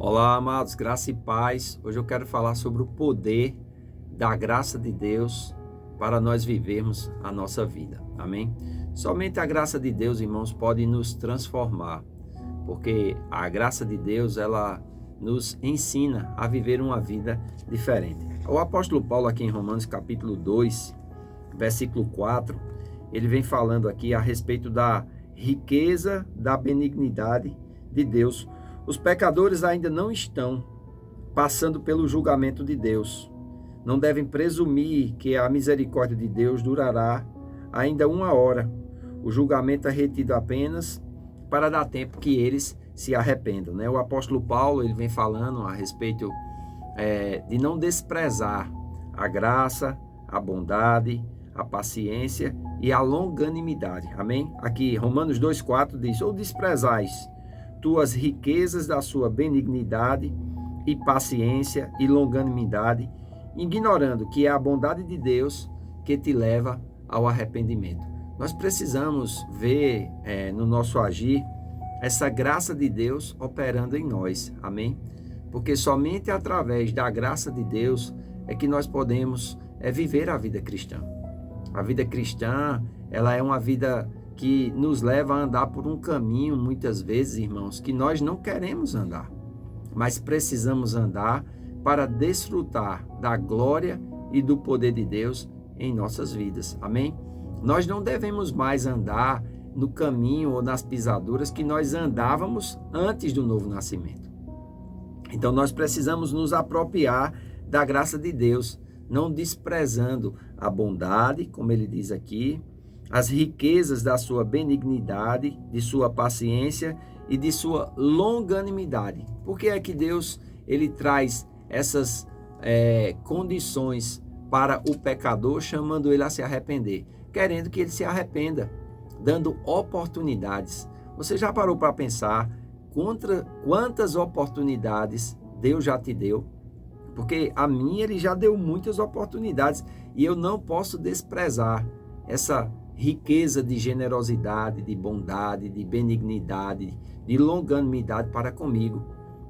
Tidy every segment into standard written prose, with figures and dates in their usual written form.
Olá, amados, graça e paz. Hoje eu quero falar sobre o poder da graça de Deus para nós vivermos a nossa vida. Amém? Somente a graça de Deus, irmãos, pode nos transformar, porque a graça de Deus, ela nos ensina a viver uma vida diferente. O apóstolo Paulo, aqui em Romanos capítulo 2, versículo 4, ele vem falando aqui a respeito da riqueza da benignidade de Deus. Os pecadores ainda não estão passando pelo julgamento de Deus. Não devem presumir que a misericórdia de Deus durará ainda uma hora. O julgamento é retido apenas para dar tempo que eles se arrependam, né? O apóstolo Paulo, ele vem falando a respeito de não desprezar a graça, a bondade, a paciência e a longanimidade. Amém? Aqui, Romanos 2,4 diz: ou desprezais tuas riquezas da sua benignidade e paciência e longanimidade, ignorando que é a bondade de Deus que te leva ao arrependimento. Nós precisamos ver no nosso agir essa graça de Deus operando em nós, amém? Porque somente através da graça de Deus é que nós podemos viver a vida cristã. A vida cristã, ela é uma vida que nos leva a andar por um caminho, muitas vezes, irmãos, que nós não queremos andar, mas precisamos andar para desfrutar da glória e do poder de Deus em nossas vidas, amém? Nós não devemos mais andar no caminho ou nas pisaduras que nós andávamos antes do novo nascimento. Então nós precisamos nos apropriar da graça de Deus, não desprezando a bondade, como ele diz aqui, as riquezas da sua benignidade, de sua paciência e de sua longanimidade. Por que é que Deus ele traz essas condições para o pecador, chamando ele a se arrepender? Querendo que ele se arrependa, dando oportunidades. Você já parou para pensar quantas oportunidades Deus já te deu? Porque a mim ele já deu muitas oportunidades e eu não posso desprezar essa riqueza de generosidade, de bondade, de benignidade, de longanimidade para comigo.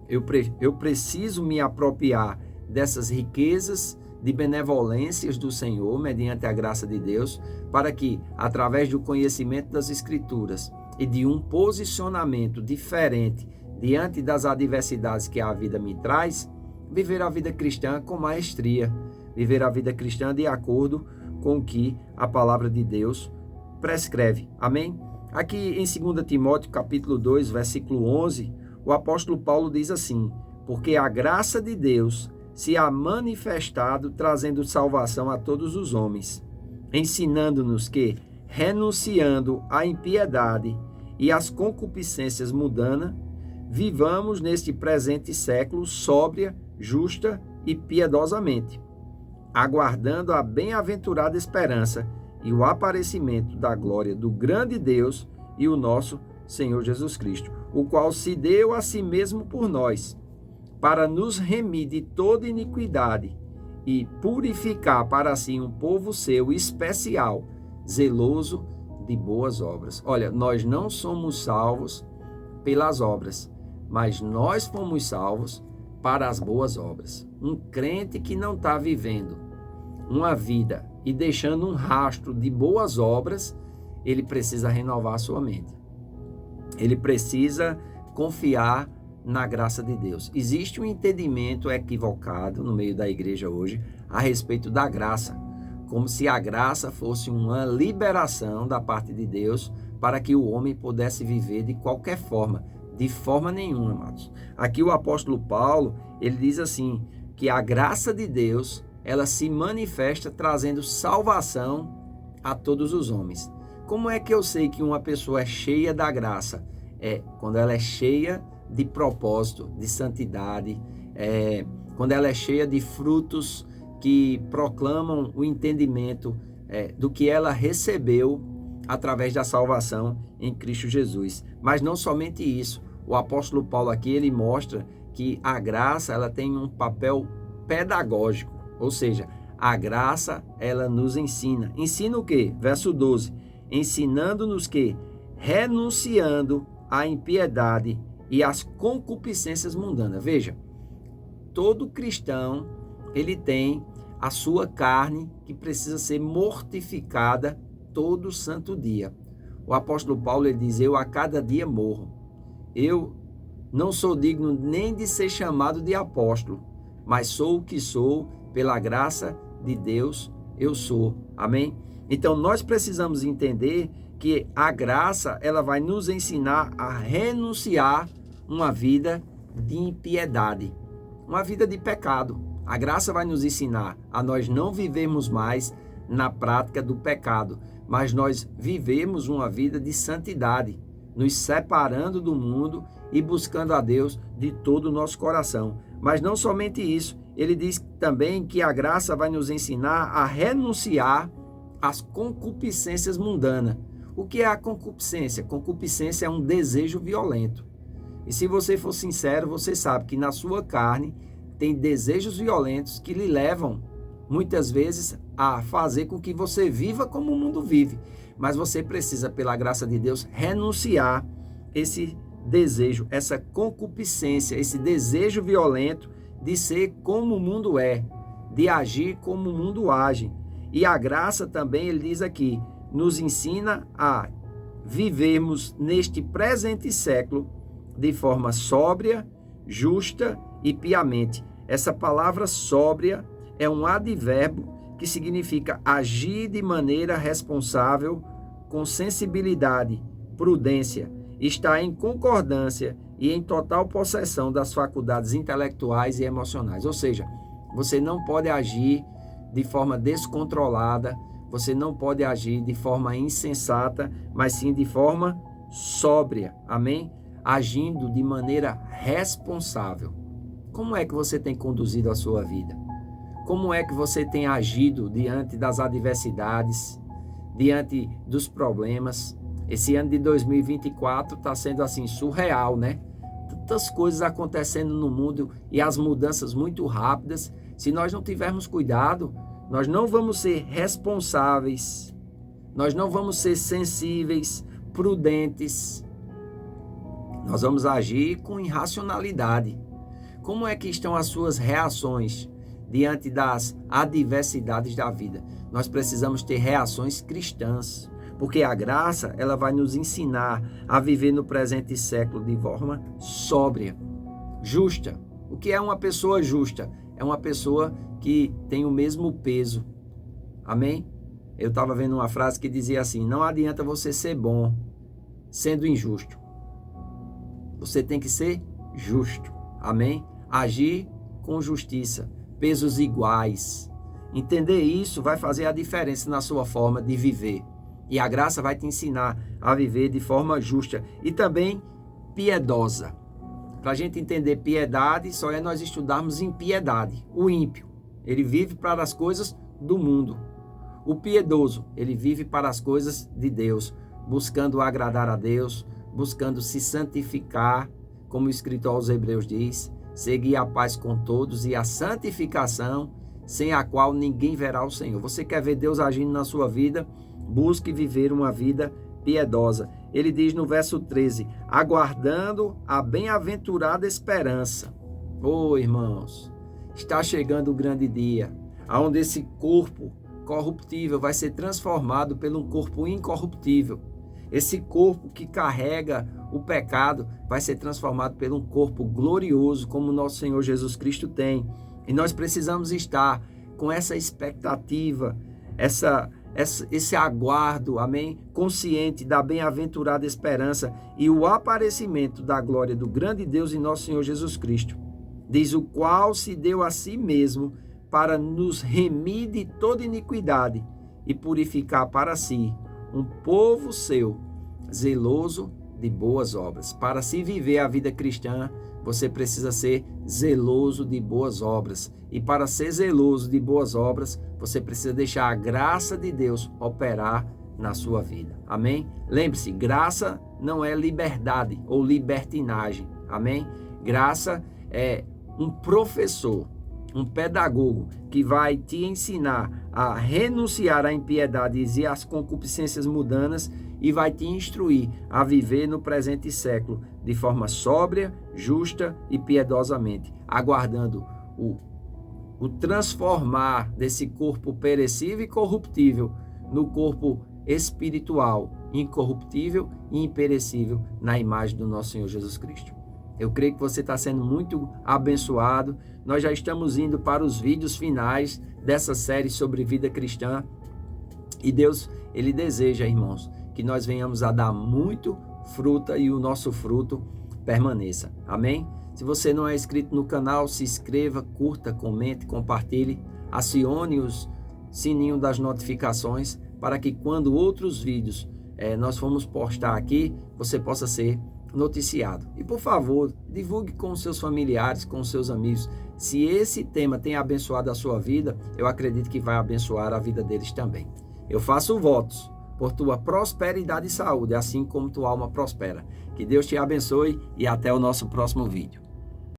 Eu preciso me apropriar dessas riquezas de benevolências do Senhor, mediante a graça de Deus, para que, através do conhecimento das Escrituras e de um posicionamento diferente diante das adversidades que a vida me traz, viver a vida cristã com maestria, viver a vida cristã de acordo com o que a palavra de Deus prescreve. Amém? Aqui em 2 Timóteo, capítulo 2, versículo 11, o apóstolo Paulo diz assim: porque a graça de Deus se há manifestado, trazendo salvação a todos os homens, ensinando-nos que, renunciando à impiedade e às concupiscências mundanas, vivamos neste presente século sóbria, justa e piedosamente, aguardando a bem-aventurada esperança e o aparecimento da glória do grande Deus e o nosso Senhor Jesus Cristo, o qual se deu a si mesmo por nós, para nos remir de toda iniquidade e purificar para si um povo seu especial, zeloso de boas obras. Olha, nós não somos salvos pelas obras, mas nós fomos salvos para as boas obras. Um crente que não está vivendo uma vida e deixando um rastro de boas obras, ele precisa renovar a sua mente. Ele precisa confiar na graça de Deus. Existe um entendimento equivocado no meio da igreja hoje a respeito da graça, como se a graça fosse uma liberação da parte de Deus para que o homem pudesse viver de qualquer forma. De forma nenhuma, amados. Aqui o apóstolo Paulo, ele diz assim, que a graça de Deus, ela se manifesta trazendo salvação a todos os homens. Como é que eu sei que uma pessoa é cheia da graça? É quando ela é cheia de propósito, de santidade, quando ela é cheia de frutos que proclamam o entendimento do que ela recebeu através da salvação em Cristo Jesus. Mas não somente isso. O apóstolo Paulo aqui, ele mostra que a graça, ela tem um papel pedagógico, ou seja, a graça, ela nos ensina. Ensina o quê? Verso 12. Ensinando-nos que, renunciando à impiedade e as concupiscências mundanas. Veja, todo cristão, ele tem a sua carne que precisa ser mortificada todo santo dia. O apóstolo Paulo, ele diz, eu a cada dia morro. Eu não sou digno nem de ser chamado de apóstolo, mas sou o que sou, pela graça de Deus eu sou. Amém? Então nós precisamos entender que a graça, ela vai nos ensinar a renunciar uma vida de impiedade, uma vida de pecado. A graça vai nos ensinar a nós não vivermos mais na prática do pecado, mas nós vivemos uma vida de santidade, nos separando do mundo e buscando a Deus de todo o nosso coração. Mas não somente isso, ele diz também que a graça vai nos ensinar a renunciar às concupiscências mundanas. O que é a concupiscência? Concupiscência é um desejo violento. E se você for sincero, você sabe que na sua carne tem desejos violentos que lhe levam, muitas vezes, a fazer com que você viva como o mundo vive. Mas você precisa, pela graça de Deus, renunciar esse desejo, essa concupiscência, esse desejo violento de ser como o mundo é, de agir como o mundo age. E a graça também, ele diz aqui, nos ensina a vivermos neste presente século de forma sóbria, justa e piamente. Essa palavra sóbria é um advérbio que significa agir de maneira responsável, com sensibilidade, prudência, estar em concordância e em total possessão das faculdades intelectuais e emocionais. Ou seja, você não pode agir de forma descontrolada, você não pode agir de forma insensata, mas sim de forma sóbria, amém? Agindo de maneira responsável. Como é que você tem conduzido a sua vida? Como é que você tem agido diante das adversidades, diante dos problemas? Esse ano de 2024 está sendo assim surreal, né? Tantas coisas acontecendo no mundo e as mudanças muito rápidas. Se nós não tivermos cuidado, nós não vamos ser responsáveis, nós não vamos ser sensíveis, prudentes. Nós vamos agir com irracionalidade. Como é que estão as suas reações diante das adversidades da vida? Nós precisamos ter reações cristãs, porque a graça, ela vai nos ensinar a viver no presente século de forma sóbria, justa. O que é uma pessoa justa? É uma pessoa que tem o mesmo peso. Amém? Eu estava vendo uma frase que dizia assim, não adianta você ser bom sendo injusto. Você tem que ser justo. Amém? Agir com justiça, pesos iguais. Entender isso vai fazer a diferença na sua forma de viver. E a graça vai te ensinar a viver de forma justa e também piedosa. Para a gente entender piedade, só é nós estudarmos impiedade. O ímpio, ele vive para as coisas do mundo. O piedoso, ele vive para as coisas de Deus, buscando agradar a Deus, buscando se santificar, como o escritor aos Hebreus diz, seguir a paz com todos e a santificação, sem a qual ninguém verá o Senhor. Você quer ver Deus agindo na sua vida? Busque viver uma vida piedosa. Ele diz no verso 13, aguardando a bem-aventurada esperança. Oh, irmãos, está chegando o grande dia, onde esse corpo corruptível vai ser transformado por um corpo incorruptível. Esse corpo que carrega o pecado vai ser transformado por um corpo glorioso, como o nosso Senhor Jesus Cristo tem. E nós precisamos estar com essa expectativa, esse aguardo, amém? Consciente da bem-aventurada esperança e o aparecimento da glória do grande Deus e nosso Senhor Jesus Cristo. Diz o qual se deu a si mesmo para nos remir de toda iniquidade e purificar para si um povo seu, zeloso de boas obras. Para se viver a vida cristã, você precisa ser zeloso de boas obras. E para ser zeloso de boas obras, você precisa deixar a graça de Deus operar na sua vida. Amém? Lembre-se, graça não é liberdade ou libertinagem. Amém? Graça é um professor, um pedagogo que vai te ensinar a renunciar à impiedade e às concupiscências mundanas e vai te instruir a viver no presente século de forma sóbria, justa e piedosamente, aguardando o transformar desse corpo perecível e corruptível no corpo espiritual, incorruptível e imperecível na imagem do nosso Senhor Jesus Cristo. Eu creio que você está sendo muito abençoado. Nós já estamos indo para os vídeos finais dessa série sobre vida cristã. E Deus, Ele deseja, irmãos, que nós venhamos a dar muito fruto e o nosso fruto permaneça. Amém? Se você não é inscrito no canal, se inscreva, curta, comente, compartilhe, acione o sininho das notificações para que quando outros vídeos nós formos postar aqui, você possa ser noticiado. E por favor, divulgue com seus familiares, com seus amigos. Se esse tema tem abençoado a sua vida, eu acredito que vai abençoar a vida deles também. Eu faço votos por tua prosperidade e saúde, assim como tua alma prospera. Que Deus te abençoe e até o nosso próximo vídeo.